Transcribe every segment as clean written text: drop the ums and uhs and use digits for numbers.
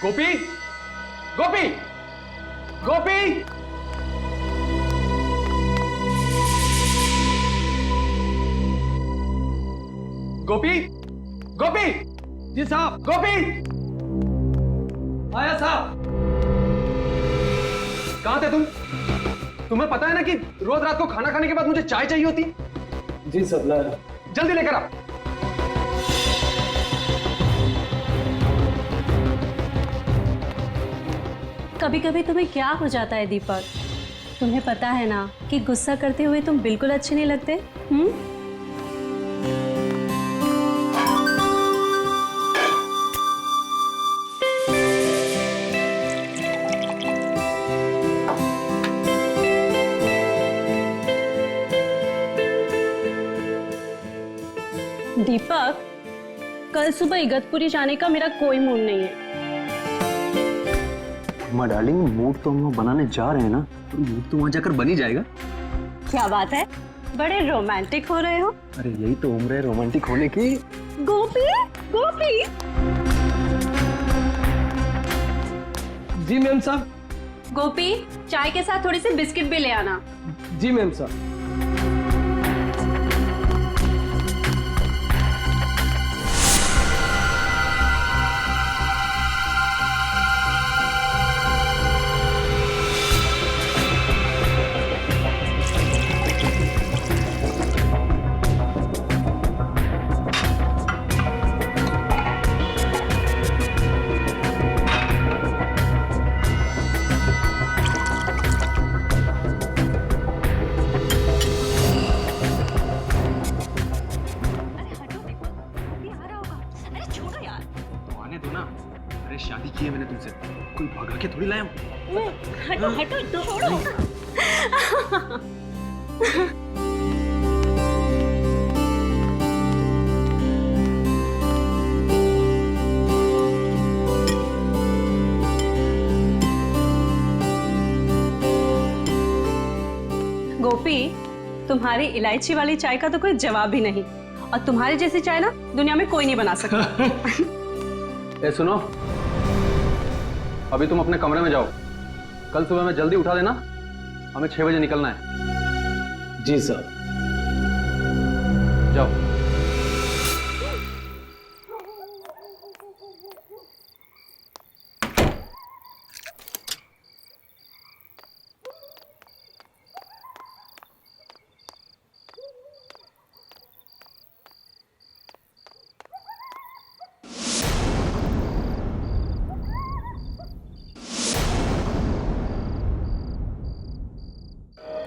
गोपी, गोपी, गोपी। गोपी, गोपी। जी साहब। गोपी, आया साहब। कहां थे तुम? तुम्हें पता है ना कि रोज रात को खाना खाने के बाद मुझे चाय चाहिए होती। जी सर, लाया। जल्दी लेकर आ। कभी कभी तुम्हें क्या हो जाता है दीपक? तुम्हें पता है ना कि गुस्सा करते हुए तुम बिल्कुल अच्छे नहीं लगते। दीपक, कल सुबह इगतपुरी जाने का मेरा कोई मूड नहीं है। माँ डार्लिंग, मूड तो हम लोग बनाने जा रहे हैं ना, तो मूड तो वहाँ जाकर बन ही जाएगा। क्या बात है, बड़े रोमांटिक हो रहे हो। अरे यही तो उम्र है रोमांटिक होने की। गोपी, गोपी। जी मैम साहब। गोपी, चाय के साथ थोड़ी सी बिस्किट भी ले आना। जी मैम साहब। शादी की है मैंने तुमसे, कोई भगा के थोड़ी लाया हूं। हटो हटो, छोड़ो। गोपी, तुम्हारी इलायची वाली चाय का तो कोई जवाब ही नहीं, और तुम्हारी जैसी चाय ना दुनिया में कोई नहीं बना सकता। ए सुनो, अभी तुम अपने कमरे में जाओ। कल सुबह में जल्दी उठा देना, हमें 6 बजे निकलना है। जी सर। जाओ।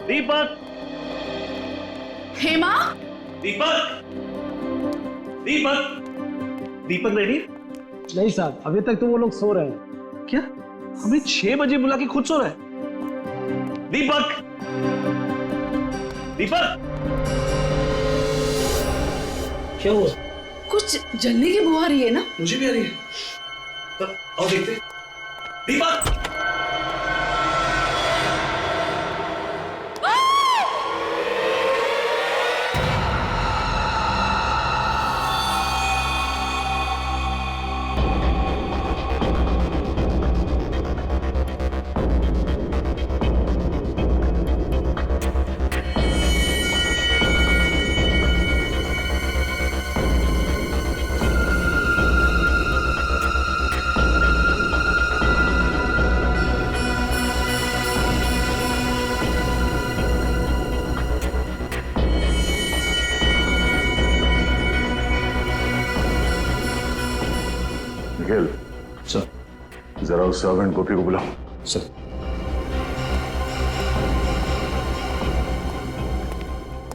दीपक, हेमा, दीपक, दीपक, दीपक रेडी? नहीं साहब, अभी तक तो वो लोग सो रहे हैं। क्या हमें 6 बजे बुला के खुद सो रहा है? दीपक, दीपक, क्या हुआ? कुछ जलने की बू आ रही है ना? मुझे भी आ रही है। तब आओ देखते। दीपक, निखिल, सर। जरा उस सर्वेंट गोपी को बुलाओ। सर।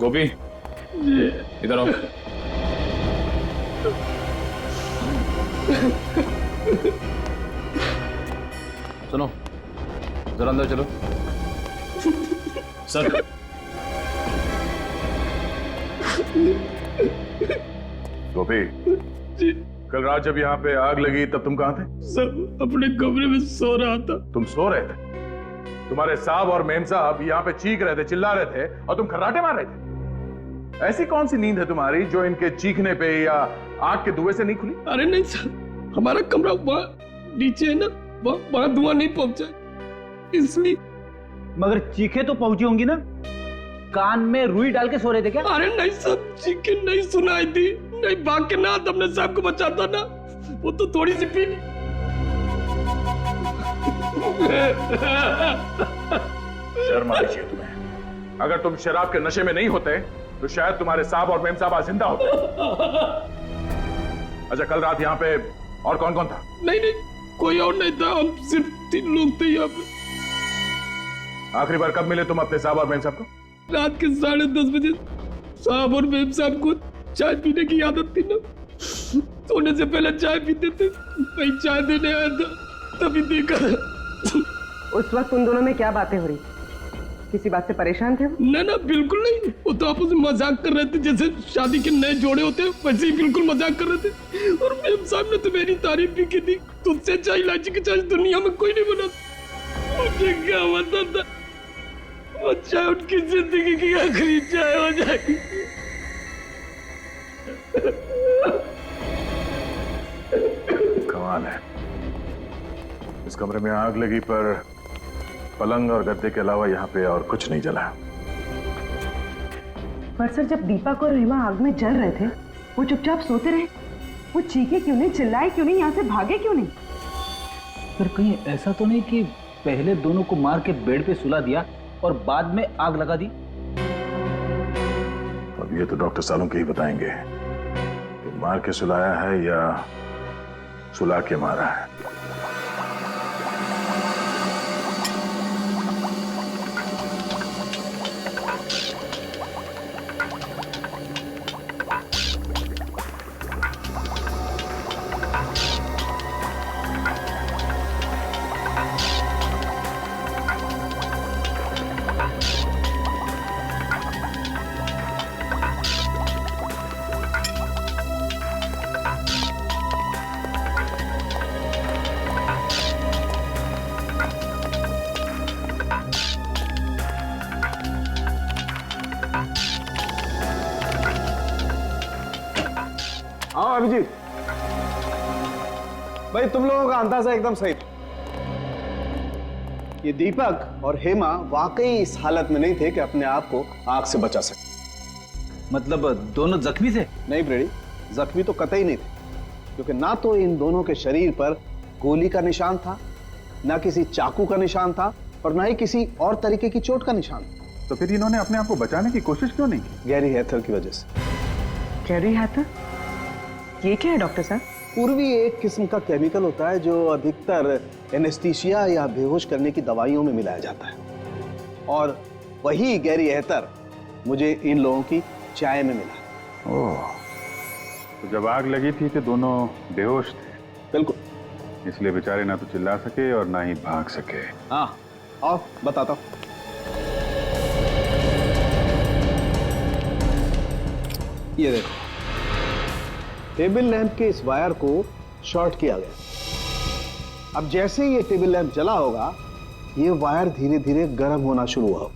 गोपी, इधर आओ। सुनो, जरा अंदर चलो। सर। गोपी, कल रात जब यहाँ पे आग लगी तब तुम कहाँ थे? सर, अपने कमरे में सो रहा था। तुम सो रहे थे? तुम्हारे साहब और मेम साहब यहाँ पे चीख रहे थे, चिल्ला रहे थे और तुम खर्राटे मार रहे थे। ऐसी कौन सी नींद है तुम्हारी जो इनके चीखने पे या आग के धुएं से नहीं खुली? अरे नहीं सर, हमारा कमरा नीचे है ना, वहां धुआं नहीं पहुंचा, इसलिए। मगर चीखे तो पहुंची होंगी ना? कान में रुई डाल के सो रहे थे क्या? अरे नहीं साहब, चीखे नहीं सुनाई थी, नहीं भाग के ना तुमने साहब को बचाता ना, वो तो थोड़ी सी पी। शर्म आनी चाहिए तुम्हें। अगर तुम शराब के नशे में नहीं होते तो शायद तुम्हारे साहब और मेम साहब आज जिंदा होते। अच्छा, कल रात यहाँ पे और कौन कौन था? नहीं नहीं, कोई और नहीं था, हम सिर्फ 3 लोग थे यहाँ पे। आखिरी बार कब मिले तुम अपने साहब और मेम साहब को? रात के 10:30 बजे साहब और मेम साहब को चाय पीने की आदत थी ना, सोने से पहले चाय पीते थे। मैं चाय देने आया था, तभी देखा। उस वक्त उन दोनों में क्या बातें हो रही? किसी बात से परेशान थे? ना ना, बिल्कुल नहीं, वो तो आपस में मजाक कर रहे थे, जैसे शादी के नए जोड़े होते हैं वैसे ही बिल्कुल मजाक कर रहे थे। और मेम साहब ने तो मेरी तारीफ भी की थी, तुझसे चाय इलायची की चाय दुनिया में कोई नहीं बना। मुझे क्या पता था वो चाय उनकी जिंदगी की आखिरी चाय हो जाएगी। कमाल है, इस कमरे में आग लगी पर पलंग और गद्दे के अलावा यहाँ पे और कुछ नहीं जला। पर सर, जब दीपक और हेमा आग में जल रहे थे वो चुपचाप सोते रहे, वो चीखे क्यों नहीं, चिल्लाए क्यों नहीं, यहाँ से भागे क्यों नहीं? फिर कहीं ऐसा तो नहीं कि पहले दोनों को मार के बेड पे सुला दिया और बाद में आग लगा दी? अब ये तो डॉक्टर सालोंके ही बताएंगे कि मार के सुलाया है या सुला के मारा है। हाँ अभिजीत भाई, तुम लोगों का अंदाजा एकदम सही था। ये दीपक और हेमा वाकई इस हालत में नहीं थे कि अपने आप को आग से बचा सके। मतलब दोनों जख्मी थे? नहीं ब्रेडी, जख्मी तो कतई नहीं थे, क्योंकि ना तो इन दोनों के शरीर पर गोली का निशान था, ना किसी चाकू का निशान था, और ना ही किसी और तरीके की चोट का निशान था। तो फिर इन्होंने अपने आप को बचाने की कोशिश क्यों नहीं की? गैरी हैथर की वजह से। गैरी हैथर? ये क्या है डॉक्टर साहब? पूर्वी एक किस्म का केमिकल होता है जो अधिकतर एनेस्थीसिया या बेहोश करने की दवाइयों में मिलाया जाता है, और वही गैरी हैथर मुझे इन लोगों की चाय में मिला। ओह, तो जब आग लगी थी तो दोनों बेहोश थे? बिल्कुल, इसलिए बेचारे ना तो चिल्ला सके और ना ही भाग सके। हाँ, आओ बताता हूं। ये देखो, टेबल लैंप के इस वायर को शॉर्ट किया गया। अब जैसे ये टेबल लैंप जला होगा, ये वायर धीरे धीरे गर्म होना शुरू हुआ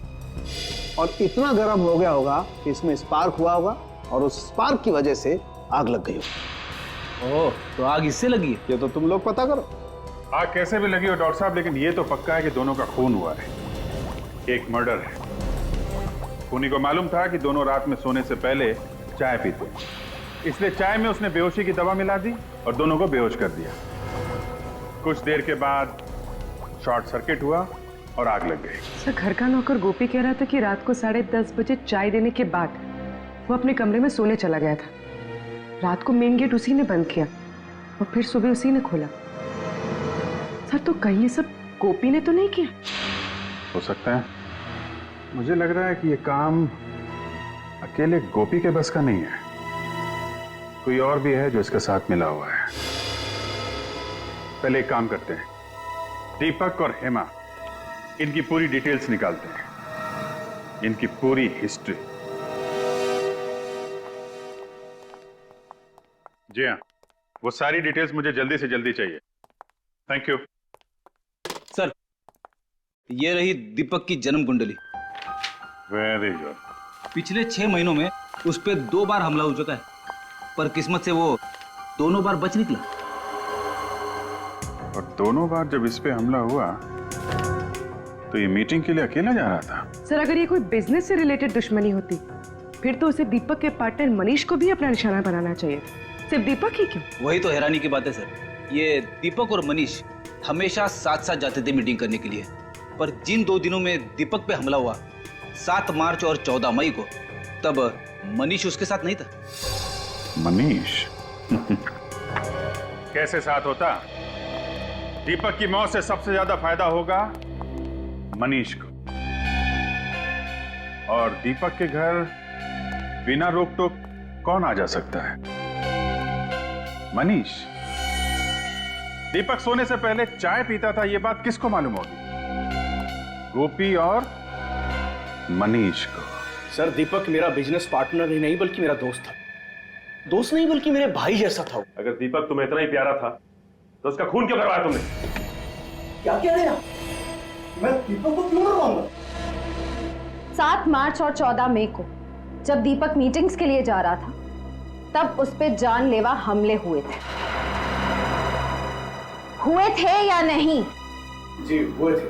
और इतना गर्म हो गया होगा कि इसमें स्पार्क हुआ होगा, और उस स्पार्क की वजह से आग लग गई होगी। ओह, तो आग इससे लगी है? ये तो तुम लोग पता करो। आग कैसे भी लगी हो डॉक्टर साहब, लेकिन ये तो पक्का है कि दोनों का खून हुआ है। एक मर्डर है। खूनी को मालूम था कि दोनों रात में सोने से पहले चाय पीते, इसलिए चाय में उसने बेहोशी की दवा मिला दी और दोनों को बेहोश कर दिया। कुछ देर के बाद शॉर्ट सर्किट हुआ और आग लग गई। सर, घर का नौकर गोपी कह रहा था कि रात को 10:30 बजे चाय देने के बाद वो अपने कमरे में सोने चला गया था। रात को मेन गेट उसी ने बंद किया और फिर सुबह उसी ने खोला। सर, तो कहीं ये सब गोपी ने तो नहीं किया? हो सकता है। मुझे लग रहा है कि ये काम अकेले गोपी के बस का नहीं है, कोई और भी है जो इसके साथ मिला हुआ है। पहले एक काम करते हैं, दीपक और हेमा, इनकी पूरी डिटेल्स निकालते हैं, इनकी पूरी हिस्ट्री। जी हाँ, वो सारी डिटेल्स मुझे जल्दी से जल्दी चाहिए। Thank you sir. ये रही दीपक की जन्म कुंडली। Very good. पिछले 6 महीनों में उस पर 2 बार हमला हो चुका है, पर किस्मत से वो दोनों बार बच निकला। और दोनों बार जब इस पे हमला हुआ तो ये मीटिंग के लिए अकेला जा रहा था। सर अगर ये कोई बिजनेस से रिलेटेड दुश्मनी होती फिर तो उसे दीपक के पार्टनर मनीष को भी अपना निशाना बनाना चाहिए था। सिर्फ दीपक ही क्यों? वही तो हैरानी की बात है सर, ये दीपक और मनीष हमेशा साथ साथ जाते थे मीटिंग करने के लिए, पर जिन 2 दिनों में दीपक पे हमला हुआ 7 मार्च और 14 मई को, तब मनीष उसके साथ नहीं था। मनीष कैसे साथ होता? दीपक की मौत से सबसे ज्यादा फायदा होगा मनीष को, और दीपक के घर बिना रोक टोक कौन आ जा सकता है? मनीष। दीपक सोने से पहले चाय पीता था, यह बात किसको मालूम होगी? गोपी और मनीष को। सर दीपक मेरा बिजनेस पार्टनर ही नहीं बल्कि मेरा दोस्त था। दोस्त नहीं बल्कि मेरे भाई जैसा था। अगर दीपक तुम्हें इतना ही प्यारा था तो उसका खून क्यों करवाया तुमने? क्या कह रहे हैं आप? मैं दीपक को क्यों मरवाऊंगा? 7 मार्च और 14 मई को जब दीपक मीटिंग्स के लिए जा रहा था तब उस पे जानलेवा हमले हुए थे या नहीं? जी हुए थे।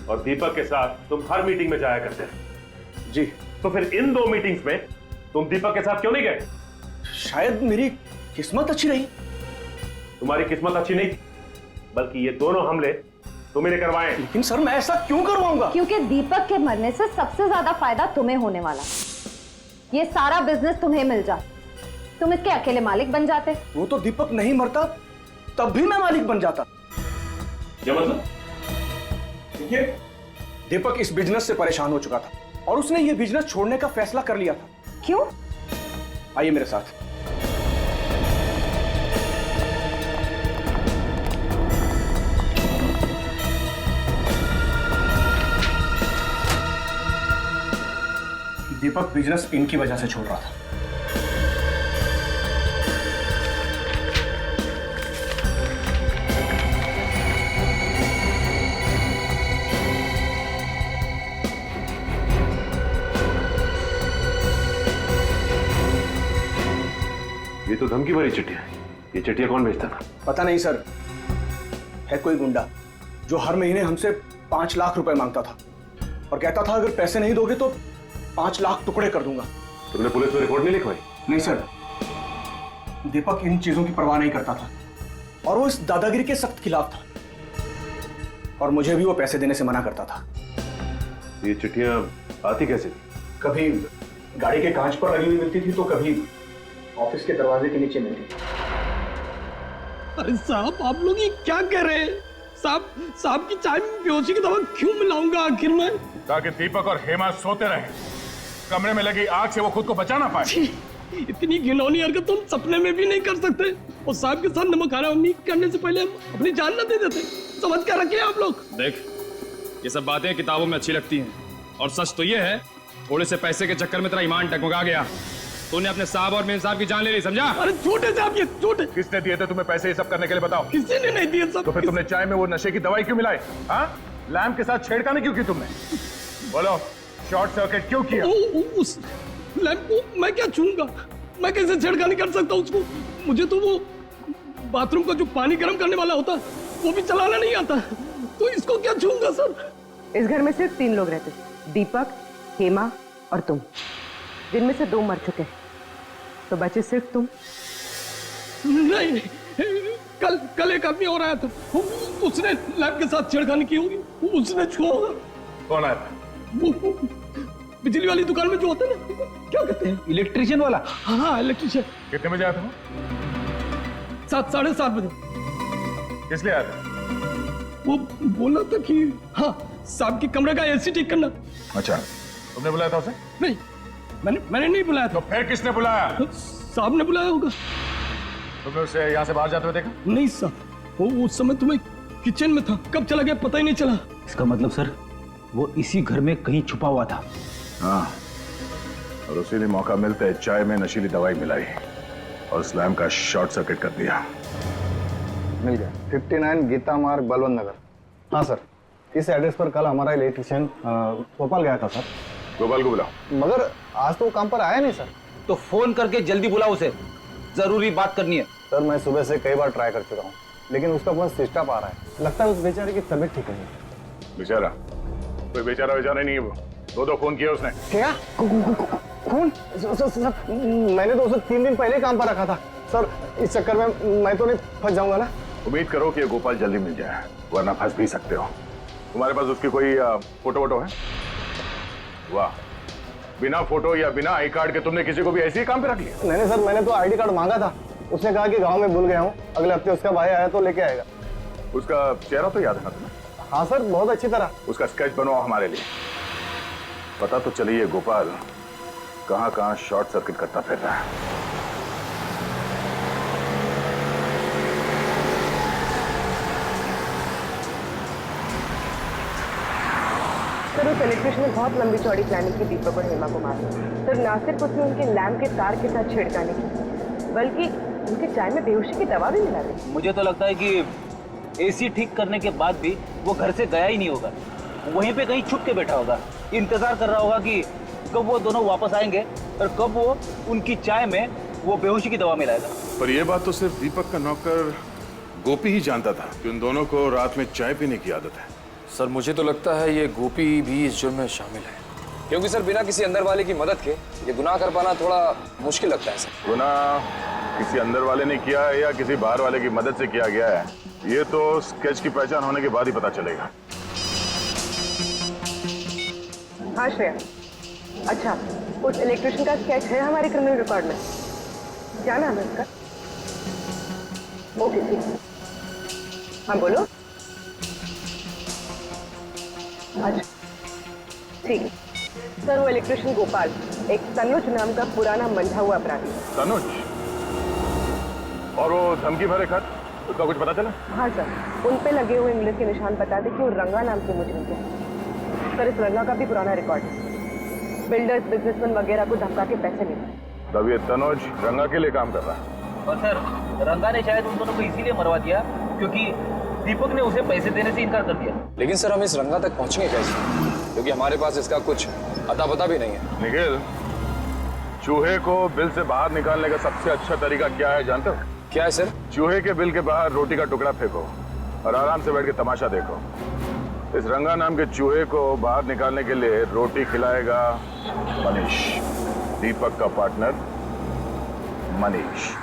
और दीपक के साथ तुम हर मीटिंग में जाया करते थे। जी। तो फिर इन 2 मीटिंग्स में तुम दीपक के साथ क्यों नहीं गए? शायद मेरी किस्मत अच्छी रही। तुम्हारी किस्मत अच्छी नहीं थी, बल्कि ये दोनों हमले तुम्ही ने करवाए। लेकिन सर मैं ऐसा क्यों करवाऊंगा? क्योंकि दीपक के मरने से सबसे ज्यादा फायदा तुम्हें होने वाला। ये सारा बिजनेस तुम्हें मिल जाता, तुम इसके अकेले मालिक बन जाते। वो तो दीपक नहीं मरता तब भी मैं मालिक बन जाता। क्या मतलब? देखिए दीपक इस बिजनेस से परेशान हो चुका था और उसने ये बिजनेस छोड़ने का फैसला कर लिया था। क्यों? आइए मेरे साथ। दीपक बिजनेस इनकी वजह से छोड़ रहा था। ये तो धमकी भरी चिट्ठियां है। ये चिट्ठियां कौन भेजता था? पता नहीं सर, है कोई गुंडा जो हर महीने हमसे 5 लाख रुपए मांगता था और कहता था अगर पैसे नहीं दोगे तो 5 लाख टुकड़े कर दूंगा। तुमने पुलिस में रिपोर्ट नहीं लिखवाई? नहीं सर, दीपक इन चीजों की परवाह नहीं करता था और वो इस दादागिरी के सख्त खिलाफ था और मुझे भी वो पैसे देने से मना करता था। ये चिट्ठियां आती कैसे थी? कभी गाड़ी के कांच पर लगी हुई मिलती थी तो कभी ऑफिस के दरवाजे के नीचे मिलती थी। अरे साहब आप लोग ये क्या कह रहे हैं? साहब की चाय में बेहोशी की दवा क्यों मिलाऊंगा आखिर में? ताकि दीपक और हेमा सोते रहे, कमरे में लगी आग से वो खुद को बचा ना पाए। इतनी घिनौनी हरकत तुम सपने में भी नहीं कर सकते। और साहब के साथ नमक हरामी करने से पहले हम अपनी जान न दे देते। समझ कर रखे आप लोग। देख, ये सब बातें किताबों में अच्छी लगती हैं, और सच तो ये है थोड़े से पैसे के चक्कर में तेरा ईमान टकमका गया। तूने अपने साहब और मेन साहब की जान ले ली, समझा? अरे झूठे साहब, ये झूठे। किसने दिए थे तुम्हें पैसे ये सब करने के लिए, बताओ? किसी ने नहीं दिए सब। तो फिर तुमने चाय में वो नशे की दवाई क्यों मिलाई? हाँ, लैम्प के साथ छेड़खानी क्यों की तुमने? बोलो, शॉर्ट सर्किट क्यों किया? उस लैम्प को मैं क्या छूऊंगा? मैं कैसे छेड़खानी कर सकता हूँ उसको? मुझे तो वो बाथरूम का जो पानी गर्म करने वाला होता वो भी चलाना नहीं आता, तो इसको क्या छूऊंगा सर? इस घर में सिर्फ 3 लोग रहते, दीपक, हेमा और तुम, जिनमें से 2 मर चुके हैं, तो बचे सिर्फ तुम। नहीं, कल एक आदमी और आया था, उसने लैब के साथ छेड़खानी की होगी, उसने छुआ होगा। कौन आया था? वो बिजली वाली दुकान में जो होता है ना, क्या कहते हैं? इलेक्ट्रिशियन वाला। हाँ, इलेक्ट्रिशियन। कितने बजे आया था? 7, 7:30 बजे। किस लिए आया था? वो बोला था कि हाँ, साहब के कमरे का एसी ठीक करना। अच्छा, तुमने बुलाया था उसे? नहीं, मैंने नहीं बुलाया था। तो फिर किसने बुलाया? साहब ने बुलाया होगा। तुमने उसे यहाँ से बाहर जाते हुए देखा? नहीं साहब, वो उस समय तुम्हें किचन में था, कब चला गया पता ही नहीं चला। इसका मतलब सर वो इसी घर में कहीं छुपा हुआ था। हाँ, और उसी ने मौका मिलते चाय में नशीली दवाई मिलाई और स्लैम का शॉर्ट सर्किट कर दिया। मिल गया। 59 गीता मार्ग, बलवंत नगर। हाँ सर, इस एड्रेस पर कल हमारा इलेक्ट्रिशियन भोपाल गया था सर। गोपाल को बुलाओ। मगर आज तो वो काम पर आया नहीं सर। तो फोन करके जल्दी बुलाओ उसे, जरूरी बात करनी है। सर मैं सुबह से कई बार ट्राई कर चुका हूँ, लेकिन उसका फोन स्विच ऑफ आ रहा है। लगता है उस बेचारे की तबीयत ठीक नहीं है। बेचारा? कोई बेचारा बेचारा नहीं है वो। दो फोन किया उसने। क्या खून? सर, मैंने तो उसे 3 दिन पहले काम पर रखा था सर। इस चक्कर में मैं तो नहीं फंस जाऊंगा ना? उम्मीद करो कि ये गोपाल जल्दी मिल जाए, वरना फंस भी सकते हो। तुम्हारे पास उसकी कोई फोटो वोटो है? वाह, बिना फोटो या बिना आई कार्ड के तुमने किसी को भी ऐसे ही काम पे रख लिया? नहीं सर, मैंने तो आईडी कार्ड मांगा था। उसने कहा कि गांव में भूल गया हूँ, अगले हफ्ते उसका भाई आया तो लेके आएगा। उसका चेहरा तो याद है ना तुम्हें? हाँ सर, बहुत अच्छी तरह। उसका स्केच बनवाओ हमारे लिए। पता तो चलिए गोपाल कहाँ कहाँ शॉर्ट सर्किट करता फिर रहा है। सर उस इलेक्ट्रिशियन ने बहुत लंबी चौड़ी प्लानिंग की दीपक और हेमा को मारने। सर ना सिर्फ उसने उनके लैम्प के तार के साथ छेड़खानी की, बल्कि उनके चाय में बेहोशी की दवा भी मिला दी। मुझे तो लगता है कि एसी ठीक करने के बाद भी वो घर से गया ही नहीं होगा, वहीं पे कहीं छुप के बैठा होगा, इंतजार कर रहा होगा कि कब वो दोनों वापस आएंगे और कब वो उनकी चाय में वो बेहोशी की दवा मिलाएगा। पर यह बात तो सिर्फ दीपक का नौकर गोपी ही जानता था कि उन दोनों को रात में चाय पीने की आदत है। सर मुझे तो लगता है ये गोपी भी इस जुर्म में शामिल है, क्योंकि सर बिना किसी अंदर वाले की मदद के ये गुनाह कर पाना थोड़ा मुश्किल लगता है सर। गुनाह किसी अंदर वाले ने किया है या किसी बाहर वाले की मदद से किया गया है, ये तो स्केच की पहचान होने के बाद ही पता चलेगा। हाँ श्रेया, अच्छा उस इलेक्ट्रिशियन का स्केच है हमारे क्रिमिनल रिकॉर्ड में? क्या नाम है उसका? ओके ठीक। हाँ बोलो। अच्छा ठीक है सर, वो इलेक्ट्रिशियन गोपाल एक तनुज नाम का पुराना मंझा हुआ अपराधी। तनुज? और वो धमकी भरे खत, उसका कुछ पता चला? हाँ सर, उन पे लगे हुए इंग्लिश के निशान बताते कि वो रंगा नाम के मुजरिम थे। सर इस रंगा का भी पुराना रिकॉर्ड है, बिल्डर्स बिजनेसमैन वगैरह को धमका के पैसे लेते। तब ये तनुज रंगा के लिए काम कर रहा है। और सर रंगा ने शायद उन दोनों को इसीलिए मरवा दिया क्योंकि दीपक ने उसे पैसे देने से इनकार कर दिया। लेकिन सर हम इस रंगा तक पहुंचेंगे कैसे, क्योंकि हमारे पास इसका कुछ अता पता भी नहीं है। निखिल, चूहे को बिल से बाहर निकालने का सबसे अच्छा तरीका क्या है जानते हो? क्या है सर? चूहे के बिल के बाहर रोटी का टुकड़ा फेंको और आराम से बैठ के तमाशा देखो। इस रंगा नाम के चूहे को बाहर निकालने के लिए रोटी खिलाएगा मनीष, दीपक का पार्टनर मनीष।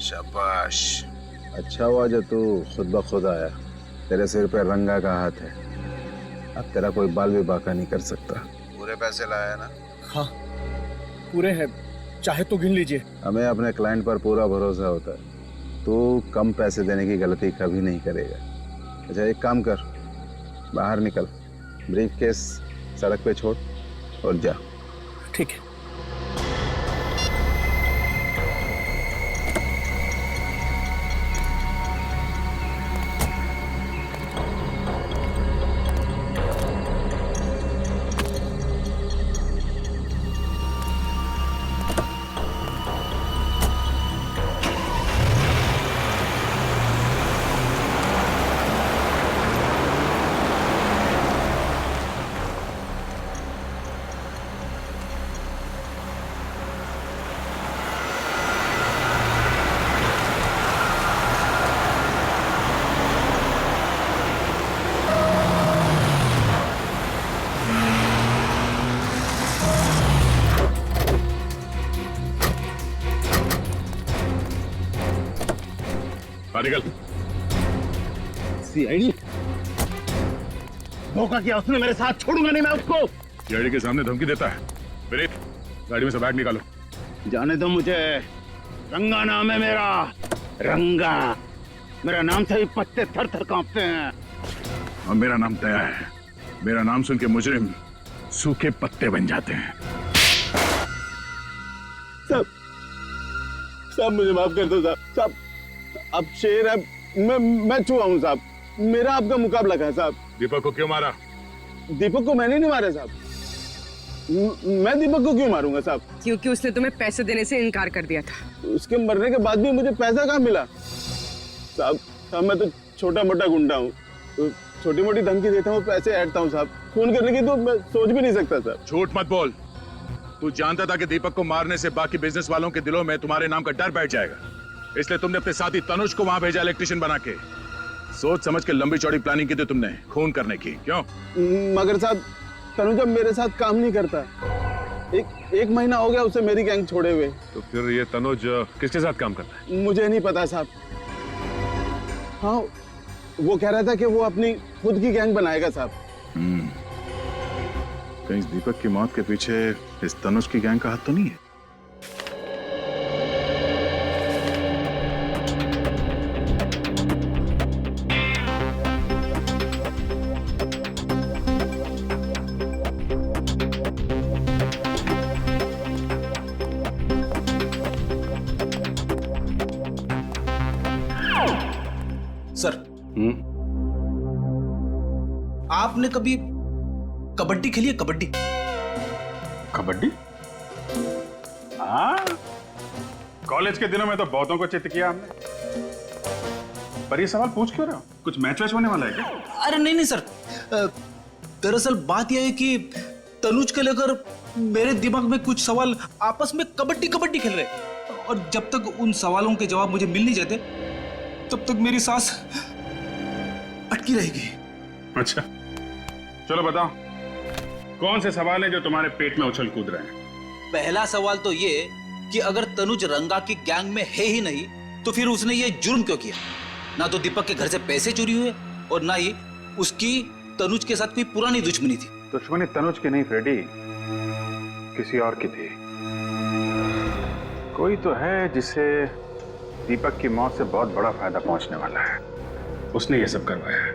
शाबाश, अच्छा हुआ जो तू खुद ब खुद आया। तेरे सिर पे रंगा का हाथ है, अब तेरा कोई बाल भी बाका नहीं कर सकता। पूरे पैसे लाया ना? हाँ पूरे हैं, चाहे तो गिन लीजिए। हमें अपने क्लाइंट पर पूरा भरोसा होता है, तू कम पैसे देने की गलती कभी नहीं करेगा। अच्छा एक काम कर, बाहर निकल, ब्रीफ केस सड़क पे छोड़ और जा। ठीक है। निकल। सीआईडी धोखा किया उसने मेरे साथ, छोड़ूंगा नहीं मैं उसको। सीआईडी के सामने धमकी देता है। विनीत, गाड़ी में से बैग निकालो। जाने दो मुझे, रंगा नाम है मेरा, रंगा। मेरा नाम से ही पत्ते थर थर कांपते हैं। और मेरा नाम दया है। मेरा नाम सुन के मुजरिम सूखे पत्ते बन जाते हैं। साहब मुझे माफ कर दो साहब। साहब अब शेर है, मैं चूहा हूँ साहब। मेरा आपका मुकाबला है साहब। दीपक को क्यों मारा? दीपक को मैंने नहीं मारा साहब। मैं दीपक को क्यों मारूंगा साहब? क्योंकि उसने तुम्हें पैसे देने से इनकार कर दिया था। उसके मरने के बाद भी मुझे पैसा कहाँ मिला? साहब मैं तो छोटा मोटा गुंडा हूँ, तो छोटी मोटी धमकी देता हूँ, पैसे ऐंठता हूँ साहब। खून करने की तो मैं सोच भी नहीं सकता साहब। झूठ मत बोल। तू जानता था कि दीपक को मारने से बाकी बिजनेस वालों के दिलों में तुम्हारे नाम का डर बैठ जाएगा, इसलिए तुमने अपने साथी तनुज को वहां भेजा इलेक्ट्रिशियन बना के। सोच समझ के लंबी चौड़ी प्लानिंग की थी तुमने खून करने की। क्यों? मगर साहब तनुज अब मेरे साथ काम नहीं करता। एक महीना हो गया उसे मेरी गैंग छोड़े हुए। तो फिर ये तनुज किसके साथ काम करता है? मुझे नहीं पता साहब। हाँ वो कह रहा था कि वो अपनी खुद की गैंग बनाएगा साहब। कहीं इस दीपक की मौत के पीछे इस तनुज की गैंग का हाथ तो नहीं है? सर, आपने कभी कबड्डी खेली है? कबड्डी? कबड्डी? हाँ, कॉलेज के दिनों में तो बहुतों को चित किया हमने। पर ये सवाल पूछ क्यों रहे हो? कुछ मैच वैच होने वाला है क्या? अरे नहीं सर, दरअसल बात यह है कि तनुज के लेकर मेरे दिमाग में कुछ सवाल आपस में कबड्डी कबड्डी खेल रहे, और जब तक उन सवालों के जवाब मुझे मिल नहीं जाते तब तक मेरी सांस अटकी रहेगी। अच्छा, चलो बताओ, कौन से सवाल है जो तुम्हारे पेट में उछल कूद रहे हैं? पहला सवाल तो ये कि अगर तनुज रंगा की गैंग में है ही नहीं तो फिर उसने ये जुर्म क्यों किया? ना तो दीपक के घर से पैसे चोरी हुए और ना ही उसकी तनुज के साथ कोई पुरानी दुश्मनी थी। दुश्मनी तनुज की नहीं फ्रेडी, किसी और की थी। कोई तो है जिसे दीपक की मौत से बहुत बड़ा फायदा पहुंचने वाला है, उसने ये सब करवाया है।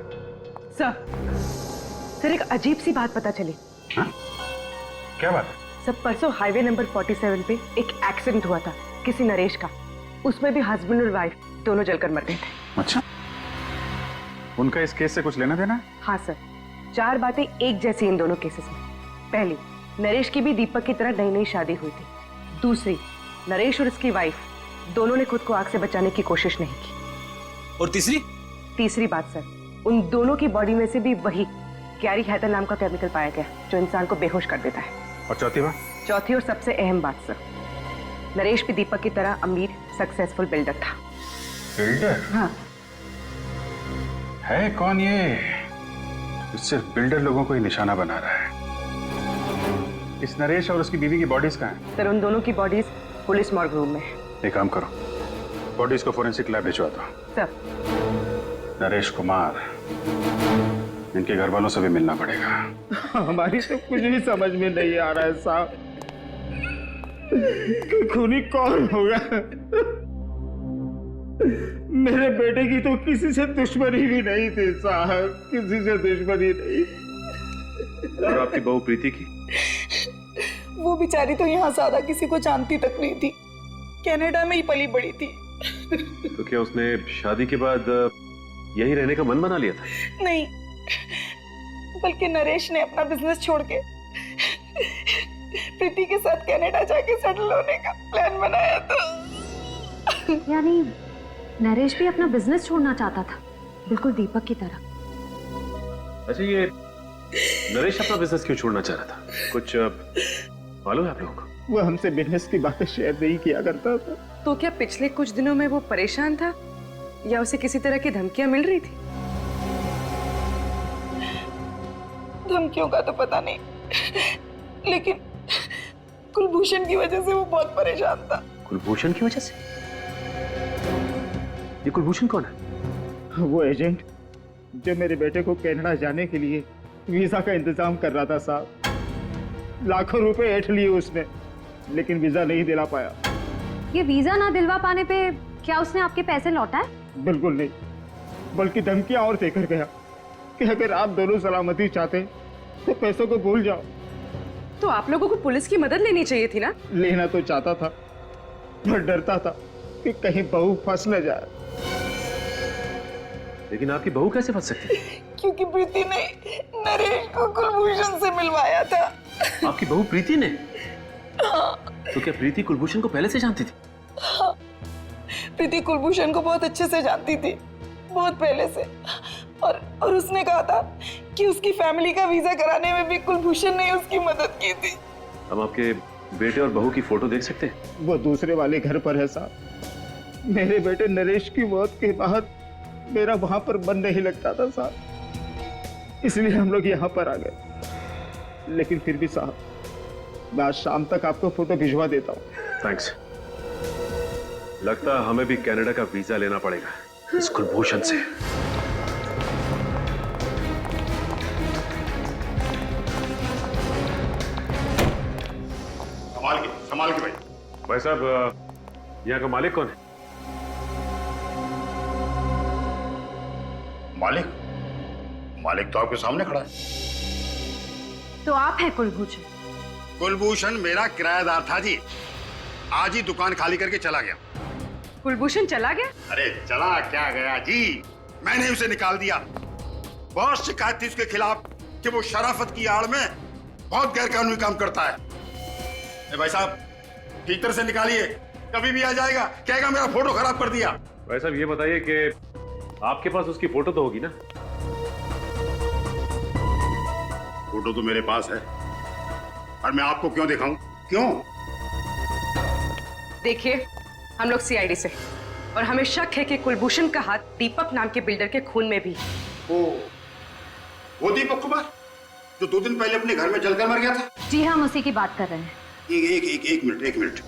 सर एक अजीब सी बात पता चली। हाँ? क्या बात? सब परसों हाईवे नंबर 47 पे एक एक्सीडेंट हुआ था किसी नरेश का। उसमें भी हस्बैंड और वाइफ दोनों जलकर मर गए थे। अच्छा, उनका इस केस से कुछ लेना देना है? हाँ सर, 4 बातें एक जैसी इन दोनों केसेस में। पहली, नरेश की भी दीपक की तरह नई नई शादी हुई थी। दूसरी, नरेश और उसकी वाइफ दोनों ने खुद को आग से बचाने की कोशिश नहीं की। और तीसरी बात सर, उन दोनों की बॉडी में से भी वही कैरी हैथर नाम का केमिकल पाया गया जो इंसान को बेहोश कर देता है। और चौथी बात? चौथी और सबसे अहम बात सर, नरेश भी दीपक की तरह अमीर सक्सेसफुल बिल्डर था। बिल्डर? हाँ। है कौन ये सिर्फ बिल्डर लोगों को ही निशाना बना रहा है? इस नरेश और उसकी बीवी की बॉडीज कहाँ हैं? सर उन दोनों की बॉडीज पुलिस मॉर्ग रूम में है। एक काम करो, बॉडीज को फोरेंसिक लैब भिजवा दो। सर नरेश कुमार, इनके घर वालों से भी मिलना पड़ेगा। हमारी तो कुछ भी समझ में नहीं आ रहा है साहब कि खूनी कौन होगा। मेरे बेटे की तो किसी से दुश्मनी भी नहीं थी साहब, किसी से दुश्मनी नहीं। और आपकी बहू प्रीति की? वो बेचारी तो यहाँ ज्यादा किसी को जानती तक नहीं थी, कनाडा में ही पली बड़ी थी। तो क्या उसने शादी के बाद यही रहने का मन बना लिया था? नहीं, बल्कि नरेश ने अपना बिजनेस छोड़ के प्रीति के साथ कनाडा जाके सेटल होने का प्लान बनाया था। यानी नरेश भी अपना बिजनेस छोड़ना चाहता था, बिल्कुल दीपक की तरह। अच्छा, ये नरेश अपना बिजनेस क्यों छोड़ना चाह रहा था? कुछ मालूम है आप लोगों को? वो हमसे बिजनेस की बातें शेयर नहीं किया करता था। तो क्या पिछले कुछ दिनों में वो परेशान था या उसे किसी तरह की धमकियां मिल रही थी? धमकियों का तो पता नहीं, लेकिन कुलभूषण की वजह से वो बहुत परेशान था। कुलभूषण की वजह से? ये कुलभूषण कौन है? वो एजेंट जो मेरे बेटे को कनाडा जाने के लिए वीजा का इंतजाम कर रहा था साहब। लाखों रुपए ऐंठ लिए उसने, लेकिन वीजा नहीं दिला पाया। ये वीजा ना दिलवा पाने पे क्या उसने आपके पैसे लौटाए? बिल्कुल नहीं, बल्कि धमकियां और देकर गया कि अगर आप दोनों सलामती चाहते तो पैसों को भूल जाओ। तो आप लोगों को पुलिस की मदद लेनी चाहिए थी ना? लेना तो चाहता था, पर डरता था कि कहीं बहू फंस न जाए। लेकिन आपकी बहू कैसे फंस सकती है? क्योंकि प्रीति ने नरेश को कुलभूषण से मिलवाया था। आपकी बहू प्रीति ने? तो क्या प्रीति कुलभूषण को पहले से जानती थी? हाँ, प्रीति कुलभूषण को बहुत अच्छे से जानती थी, बहुत पहले से। और उसने कहा था कि उसकी फैमिली का वीजा कराने में भी कुलभूषण ने उसकी मदद की थी। हम आपके बेटे और बहू की फोटो देख सकते हैं? वो दूसरे वाले घर पर है साहब। मेरे बेटे नरेश की मौत के बाद मेरा वहां पर मन नहीं लगता था साहब, इसलिए हम लोग यहाँ पर आ गए। लेकिन फिर भी साहब, मैं आज शाम तक आपको फोटो भिजवा देता हूँ। थैंक्स। लगता है हमें भी कनाडा का वीजा लेना पड़ेगा इस कुलभूषण से। संभाल के भाई। भाई साहब, यहाँ का मालिक कौन है? मालिक तो आपके सामने खड़ा है। तो आप हैं कुलभूषण? कुलभूषण मेरा किराएदार था जी, आज ही दुकान खाली करके चला गया। कुलभूषण चला गया? अरे चला क्या गया जी, मैंने उसे निकाल दिया। बहुत शिकायत थी उसके खिलाफ कि वो शराफत की आड़ में बहुत गैरकानूनी काम करता है। भाई साहब, ठीक तरह से निकालिए, कभी भी आ जाएगा, कहेगा मेरा फोटो खराब कर दिया। भाई साहब, ये बताइए कि आपके पास उसकी फोटो तो होगी ना? फोटो तो मेरे पास है, और मैं आपको क्यों दिखाऊं? क्यों? देखिए, हम लोग सीआईडी से, और हमें शक है कि कुलभूषण का हाथ दीपक नाम के बिल्डर के खून में भी। वो दीपक कुमार जो 2 दिन पहले अपने घर में जलकर मर गया था? जी हाँ, हम उसी की बात कर रहे हैं। एक मिनट।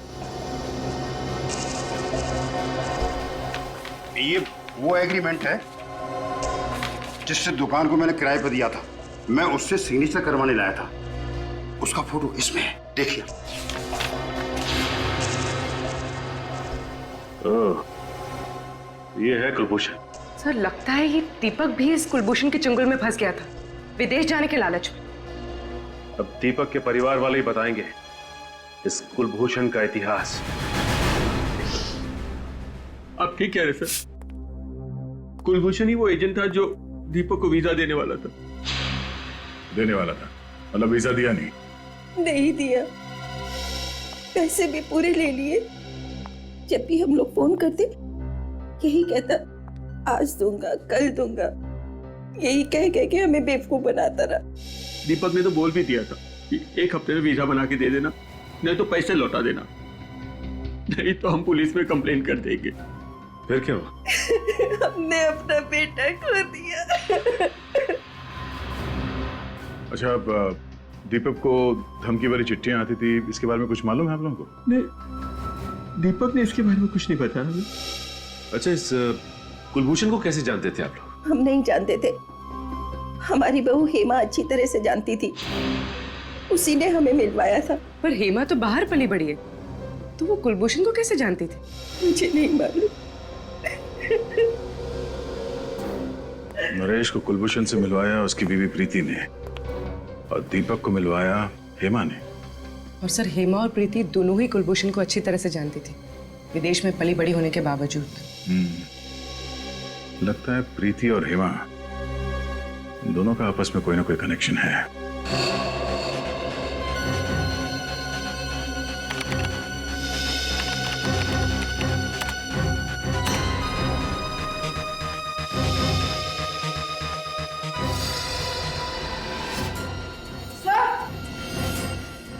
ये वो एग्रीमेंट है जिससे दुकान को मैंने किराए पर दिया था। मैं उससे सिग्नेचर करवाने लाया था, उसका फोटो इसमें है, देखिए। ये है कुलभूषण। सर, लगता है ये दीपक भी इस कुलभूषण के चंगुल में फंस गया था, विदेश जाने के लालच में। अब दीपक के परिवार वाले ही बताएंगे इस कुलभूषण का इतिहास। आप ठीक कह रहे सर, कुलभूषण ही वो एजेंट था जो दीपक को वीजा देने वाला था। मतलब वीजा दिया नहीं दिया, पैसे भी पूरे ले लिए। जब भी हम लोग फोन करते यही कहता, आज दूंगा, कल दूंगा, यही कह के हमें बेवकूफ बनाता रहा। दीपक ने तो बोल भी दिया था कि 1 हफ्ते में वीजा बना के दे देना, नहीं तो पैसे लौटा देना, नहीं तो हम पुलिस में कंप्लेन कर देंगे। फिर क्या हुआ? हमने अपना बेटा खो दिया। अच्छा, अब दीपक को धमकी वाली चिट्ठियां आती थी, इसके बारे में कुछ मालूम है आप लोगों को? नहीं, दीपक ने इसके बारे में कुछ नहीं बताया हमें। अच्छा, इस कुलभूषण को कैसे जानते थे आप लोग? हम नहीं जानते थे, हमारी बहू हेमा अच्छी तरह से जानती थी, उसी ने हमें मिलवाया था। पर हेमा तो बाहर पली बड़ी है, तो वो कुलभूषण को कैसे जानती थी? मुझे नहीं मालूम। नरेश को कुलभूषण से मिलवाया उसकी बीवी प्रीति ने, और दीपक को मिलवाया हेमा ने। और सर, हेमा और प्रीति दोनों ही कुलभूषण को अच्छी तरह से जानती थी, विदेश में पली बड़ी होने के बावजूद। लगता है प्रीति और हेमा दोनों का आपस में कोई ना कोई कनेक्शन है।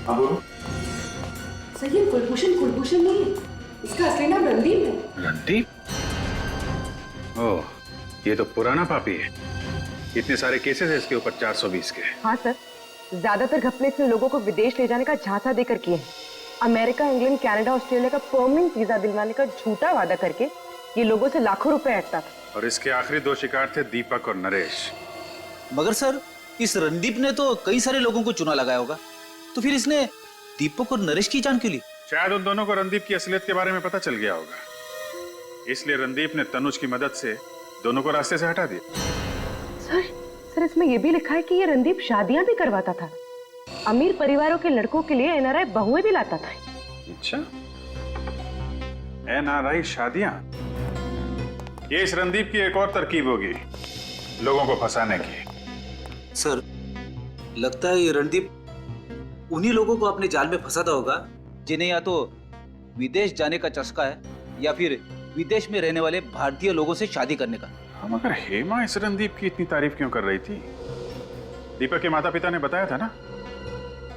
हाँ बोलो। सर, ये कुलभूषण नहीं है, इसका असली नाम रणदीप है। रणदीप? ओह, ये तो पुराना पापी है। इतने सारे केसेस है इसके ऊपर, 420 के। हाँ सर, ज्यादातर घपले इसने लोगों को विदेश ले जाने का झांसा देकर किए हैं। अमेरिका, इंग्लैंड, कनाडा, ऑस्ट्रेलिया का परमानेंट वीजा दिलवाने का झूठा वादा करके ये लोगों से लाखों रुपए ऐंठता था। और इसके आखिरी 2 शिकार थे दीपक और नरेश। मगर सर, इस रणदीप ने तो कई सारे लोगों को चुना लगाया होगा, तो फिर इसने दीपक और नरेश की जान क्यों ली? शायद उन दोनों को रणदीप की असलियत के बारे में पता चल गया होगा, इसलिए रणदीप ने तनुज की मदद से दोनों को रास्ते से हटा दिया। सर इसमें यह भी लिखा है कि ये रणदीप शादियां भी करवाता था, अमीर परिवारों के लड़कों के लिए एनआरआई बहुएं भी लाता था। अच्छा, एनआरआई शादियां, ये इस रणदीप की एक और तरकीब होगी लोगों को फंसाने की। सर, लगता है ये रणदीप उन्हीं लोगों को अपने जाल में फंसाता होगा जिन्हें या तो विदेश जाने का चस्का है या फिर विदेश में रहने वाले भारतीय लोगों से शादी करने का। हम मगर हेमा इस रणदीप की इतनी तारीफ क्यों कर रही थी? दीपक के माता पिता ने बताया था ना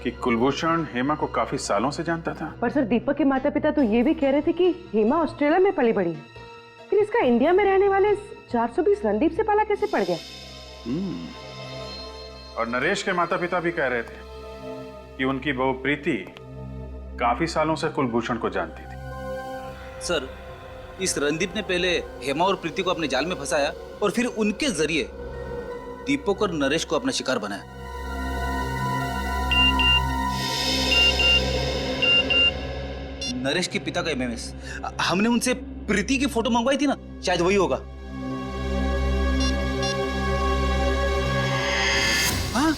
कि कुलभूषण हेमा को काफी सालों से जानता था। पर सर दीपक के माता पिता तो ये भी कह रहे थे कि हेमा ऑस्ट्रेलिया में पली बड़ी है, फिर इसका इंडिया में रहने वाले 420 रणदीप से पाला कैसे पड़ गया? और नरेश के माता पिता भी कह रहे थे कि उनकी बहू प्रीति काफी सालों से कुलभूषण को जानती थी। सर, इस रणदीप ने पहले हेमा और प्रीति को अपने जाल में फंसाया और फिर उनके जरिए दीपक और नरेश को अपना शिकार बनाया। नरेश के पिता का एमएमएस, हमने उनसे प्रीति की फोटो मंगवाई थी ना, शायद वही होगा। हाँ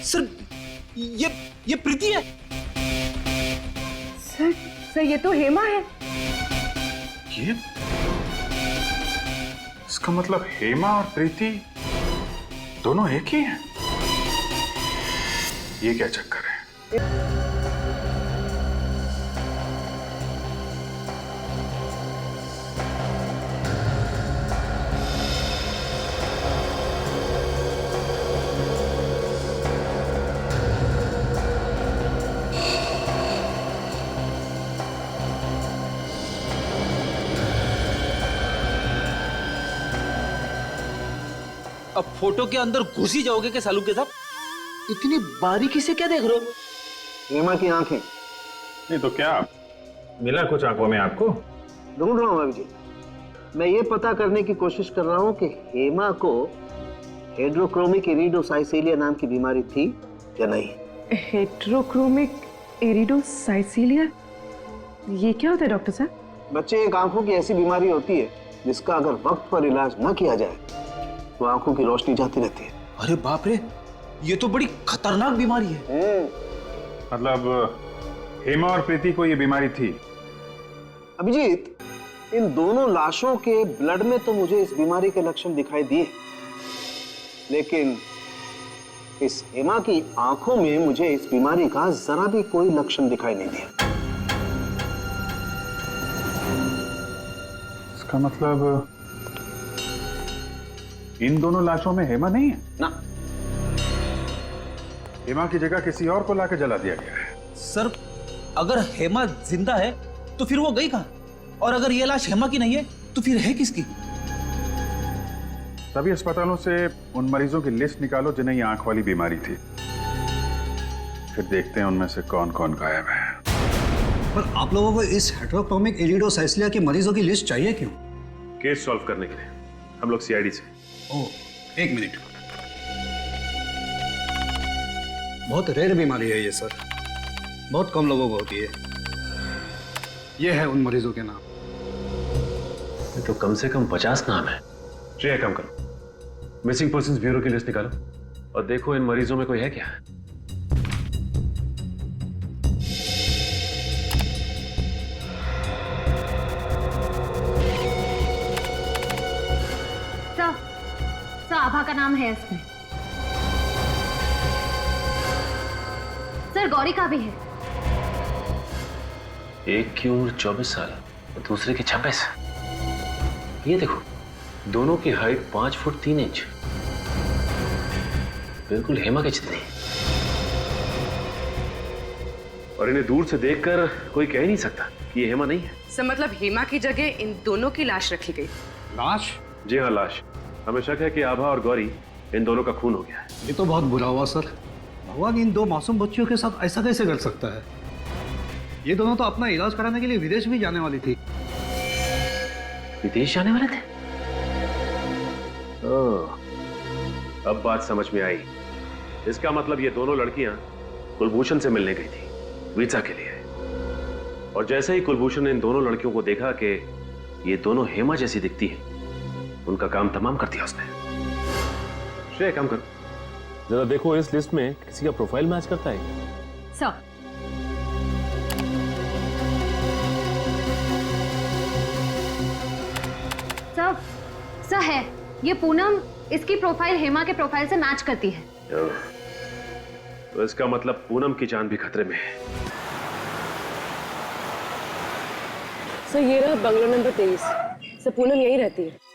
सर, ये प्रीति है। सर ये तो हेमा है। ये इसका मतलब हेमा और प्रीति दोनों एक ही हैं। ये क्या चक्कर है? अब फोटो के अंदर घुस ही जाओगे क्या सालू के साथ? इतनी बारीकी से क्या देख रहे हो? हेमा की आंखें। नहीं तो क्या मिला कुछ आंखों में आपको? ढूंढ रहा हूं अभी जी। मैं ये पता करने की कोशिश कर रहा हूं कि हेमा को हेड्रोक्रोमिक इरिडोसाइसिलिया नाम की बीमारी थी या नहीं। हेड्रोक्रोमिक इरिडोसाइसिलिया, ये क्या होता है डॉक्टर साहब? बच्चे, एक आंखों की ऐसी बीमारी होती है जिसका अगर वक्त पर इलाज न किया जाए तो आंखों की रोशनी जाती रहती है। अरे बाप रे, ये तो बड़ी खतरनाक बीमारी है। मतलब हेमा और प्रीति को ये बीमारी थी? अभिजीत, इन दोनों लाशों के ब्लड में तो मुझे इस बीमारी के लक्षण दिखाई दिए, लेकिन इस हेमा की आंखों में मुझे इस बीमारी का जरा भी कोई लक्षण दिखाई नहीं दिया। इसका मतलब इन दोनों लाशों में हेमा नहीं है ना। हेमा की जगह किसी और को लाके जला दिया गया है। सर, अगर हेमा जिंदा है तो फिर वो गई कहां? और अगर ये लाश हेमा की नहीं है तो फिर है किसकी? सभी अस्पतालों से उन मरीजों की लिस्ट निकालो जिन्हें ये आंख वाली बीमारी थी, फिर देखते हैं उनमें से कौन कौन गायब है। पर आप लोगों को इस हेड्रोक्रोमिक इरिडोसाइसिलिया के मरीजों की लिस्ट चाहिए क्यों? केस सॉल्व करने के लिए। हम लोग सीआईडी से। ओह, एक मिनट। बहुत रेयर बीमारी है ये सर, बहुत कम लोगों को होती है। ये है उन मरीजों के नाम। तो कम से कम 50 नाम है। श्रेया, कम करो, मिसिंग पर्संस ब्यूरो की लिस्ट निकालो और देखो इन मरीजों में कोई है क्या। सर, आभा का नाम है इसमें। सर, गौरी का भी है। एक की उम्र 24 साल और दूसरे की 26। ये देखो, दोनों की हाइट 5 फुट 3 इंच, बिल्कुल हेमा के जितनी। और इन्हें दूर से देखकर कोई कह ही नहीं सकता कि ये हेमा नहीं है। सर मतलब हेमा की जगह इन दोनों की लाश रखी गई। लाश? जी हाँ, लाश। हमें शक है कि आभा और गौरी इन दोनों का खून हो गया है। ये तो बहुत बुरा हुआ सर। भगवान इन दो मासूम बच्चियों के साथ ऐसा कैसे कर सकता है? ये दोनों तो अपना इलाज कराने के लिए विदेश भी जाने वाली थी। विदेश जाने वाले थे? अब बात समझ में आई। इसका मतलब ये दोनों लड़कियां कुलभूषण से मिलने गई थी वीजा के लिए, और जैसे ही कुलभूषण ने इन दोनों लड़कियों को देखा कि ये दोनों हेमा जैसी दिखती हैं, उनका काम तमाम कर दिया उसने। श्रेय, काम कर, जरा देखो इस लिस्ट में किसी का प्रोफाइल मैच करता है। सर, सर है, ये पूनम इसकी प्रोफाइल हेमा के प्रोफाइल से मैच करती है। तो इसका मतलब पूनम की जान भी खतरे में है। सर ये रहा बंगला नंबर 23। सर पूनम यही रहती है।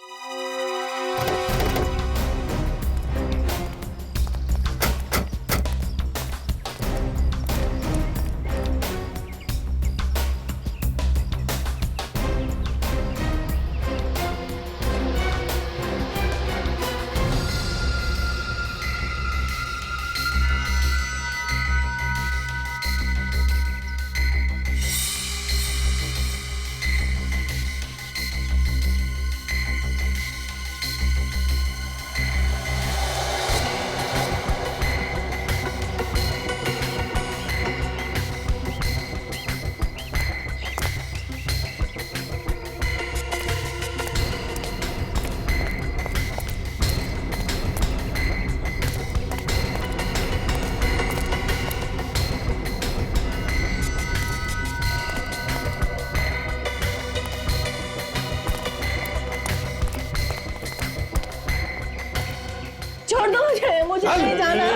छोड़ दो मुझे नहीं जाना,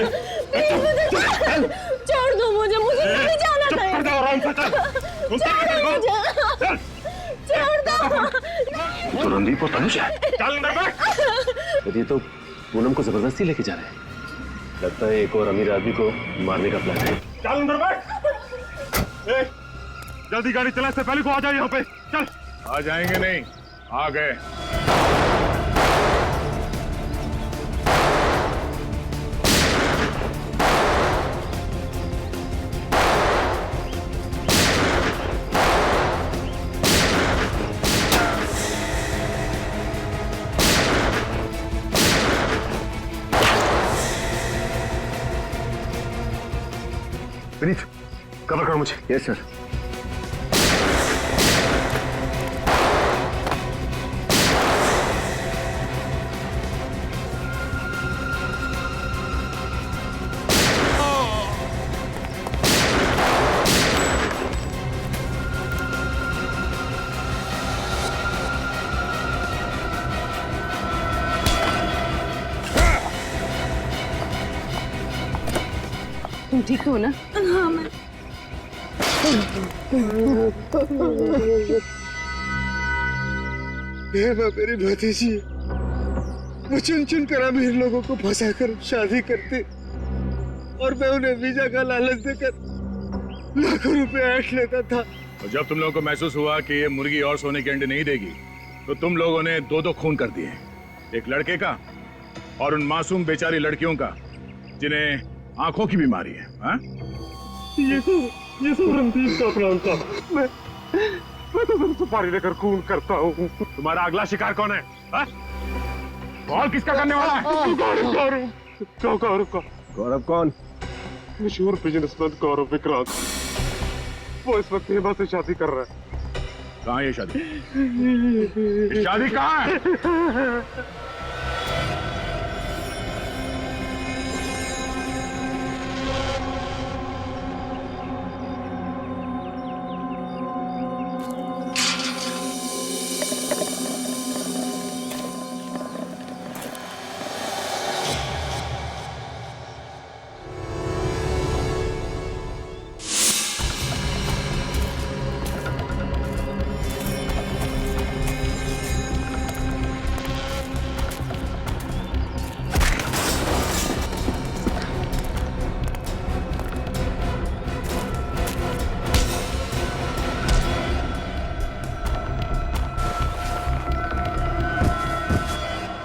प्लीज मुझे छोड़ दो, मुझे नहीं जाना कहीं। छोड़ दो। तो रणदीप और तनुज है। ये तो पूनम को जबरदस्ती लेके जा रहे हैं। लगता है एक और अमीर आदमी को मारने का प्लान है। चल अंदर बैठ। जल्दी गाड़ी चला, इससे पहले को आ जाओ यहाँ पे। चल। आ जाएंगे नहीं, आ गए। विनीत, कवर करो मुझे। Yes sir. तुम ठीक तो हो ना? हाँ मैं मेरी भतीजी वो चुन चुन कर अमीर लोगों को फंसा कर शादी करते और मैं उन्हें वीजा का लालच देकर लाखों रुपए ऐंठ लेता था। और जब तुम लोगों को महसूस हुआ कि ये मुर्गी और सोने के अंडे नहीं देगी, तो तुम लोगों ने दो दो खून कर दिए, एक लड़के का और उन मासूम बेचारी लड़कियों का जिन्हें आंखों की बीमारी है। हाँ? ये सब रणदीप का प्लान था। मैं तो सिर्फ सुपारी लेकर खून करता हूँ। तुम्हारा अगला शिकार कौन है? और किसका करने वाला है? गौरव कौन? मशहूर बिजनेसमैन गौरव विक्रांत। वो इस वक्त हेमा से शादी कर रहा है। कहाँ है ये शादी? ये शादी कहाँ है?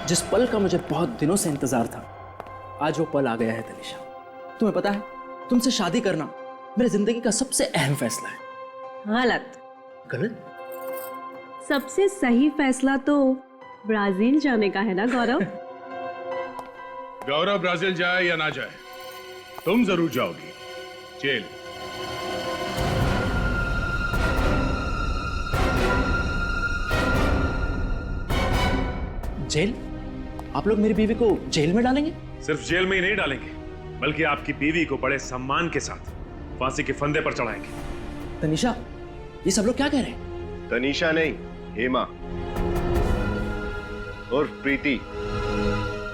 जिस पल का मुझे बहुत दिनों से इंतजार था, आज वो पल आ गया है तनिषा। तुम्हें पता है, तुमसे शादी करना मेरी जिंदगी का सबसे अहम फैसला है। गलत। गलत? सबसे सही फैसला तो ब्राजील जाने का है ना गौरव? गौरव ब्राजील जाए या ना जाए, तुम जरूर जाओगी जेल। जेल? आप लोग मेरी बीवी को जेल में डालेंगे? सिर्फ जेल में ही नहीं डालेंगे, बल्कि आपकी बीवी को बड़े सम्मान के साथ फांसी के फंदे पर चढ़ाएंगे। तनिषा, ये सब लोग क्या कह रहे हैं? तनिषा नहीं, हेमा और प्रीति।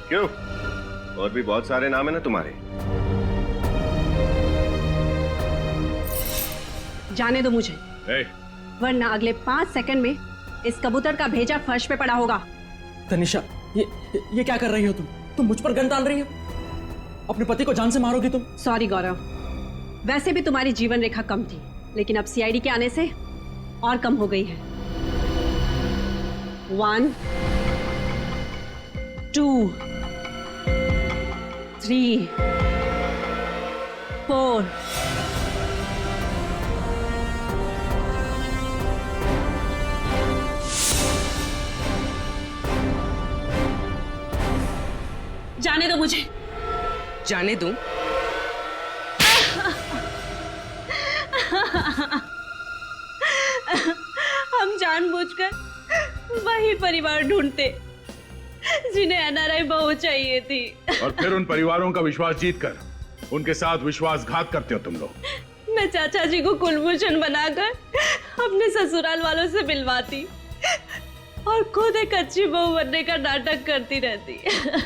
क्यों, और भी बहुत सारे नाम है ना तुम्हारे। जाने दो मुझे, वरना अगले 5 सेकंड में इस कबूतर का भेजा फर्श पे पड़ा होगा। तनिषा, ये क्या कर रही हो तुम? तुम मुझ पर गन डाल रही हो? अपने पति को जान से मारोगी तुम? सॉरी गौरव, वैसे भी तुम्हारी जीवन रेखा कम थी, लेकिन अब सीआईडी के आने से और कम हो गई है। 1 2 3 4 जाने दो मुझे। जाने दूं? हम जानबूझकर वही परिवार ढूंढते जिन्हें एनआरआई बहू चाहिए थी, और फिर उन परिवारों का विश्वास जीतकर उनके साथ विश्वासघात करते हो तुम लोग। मैं चाचा जी को कुलभूषण बनाकर अपने ससुराल वालों से मिलवाती और खुद एक अच्छी बहू बनने का नाटक करती रहती।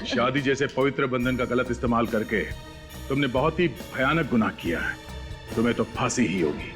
शादी जैसे पवित्र बंधन का गलत इस्तेमाल करके तुमने बहुत ही भयानक गुनाह किया है। तुम्हें तो फांसी ही होगी।